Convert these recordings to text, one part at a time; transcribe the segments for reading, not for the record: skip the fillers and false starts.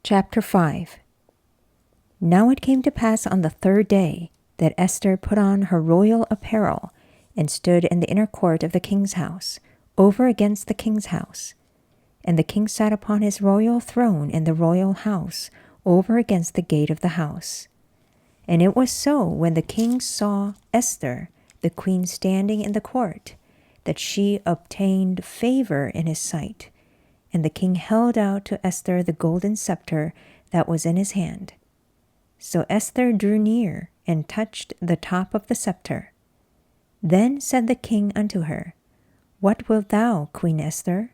Chapter 5. Now it came to pass on the third day that Esther put on her royal apparel and stood in the inner court of the king's house, over against the king's house. And the king sat upon his royal throne in the royal house, over against the gate of the house. And it was so, when the king saw Esther, the queen, standing in the court, that she obtained favor in his sight. And the king held out to Esther the golden scepter that was in his hand. So Esther drew near and touched the top of the scepter. Then said the king unto her, What wilt thou, Queen Esther?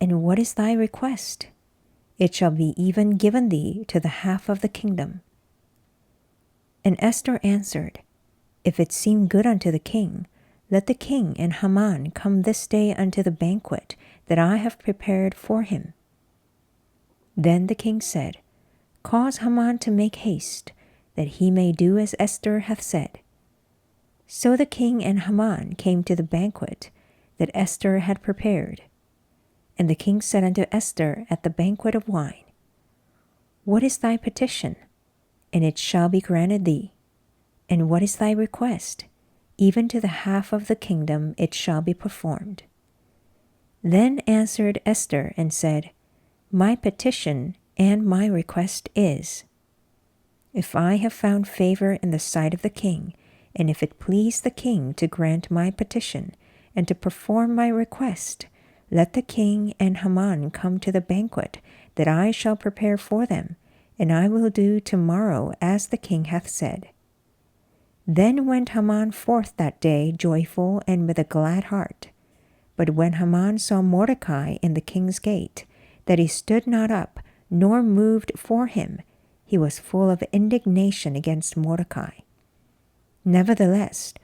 And what is thy request? It shall be even given thee to the half of the kingdom. And Esther answered, If it seem good unto the king, let the king and Haman come this day unto the banquet that I have prepared for him. Then the king said, Cause Haman to make haste, that he may do as Esther hath said. So the king and Haman came to the banquet that Esther had prepared. And the king said unto Esther at the banquet of wine, What is thy petition? And it shall be granted thee. And what is thy request? Even to the half of the kingdom it shall be performed. Then answered Esther and said, My petition and my request is, if I have found favor in the sight of the king, and if it please the king to grant my petition and to perform my request, let the king and Haman come to the banquet that I shall prepare for them, and I will do tomorrow as the king hath said. Then went Haman forth that day joyful and with a glad heart. But when Haman saw Mordecai in the king's gate, that he stood not up, nor moved for him, he was full of indignation against Mordecai. Nevertheless,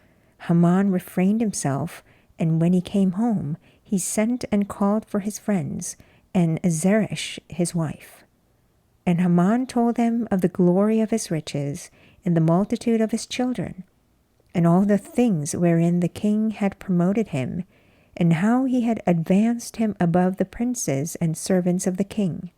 Haman refrained himself, and when he came home, he sent and called for his friends, and Zeresh his wife. And Haman told them of the glory of his riches, and the multitude of his children, and all the things wherein the king had promoted him, and how he had advanced him above the princes and servants of the king.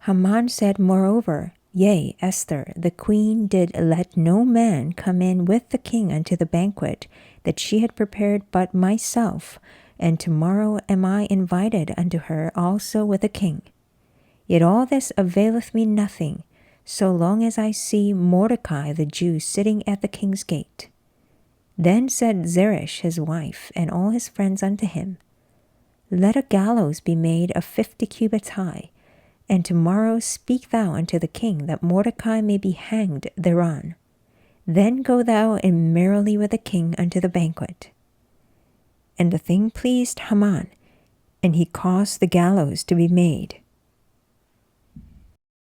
Haman said moreover, Yea, Esther, the queen did let no man come in with the king unto the banquet that she had prepared but myself, and tomorrow am I invited unto her also with the king. Yet all this availeth me nothing, so long as I see Mordecai the Jew sitting at the king's gate. Then said Zeresh his wife and all his friends unto him, Let a gallows be made of 50 cubits high, and tomorrow speak thou unto the king that Mordecai may be hanged thereon. Then go thou in merrily with the king unto the banquet. And the thing pleased Haman, and he caused the gallows to be made.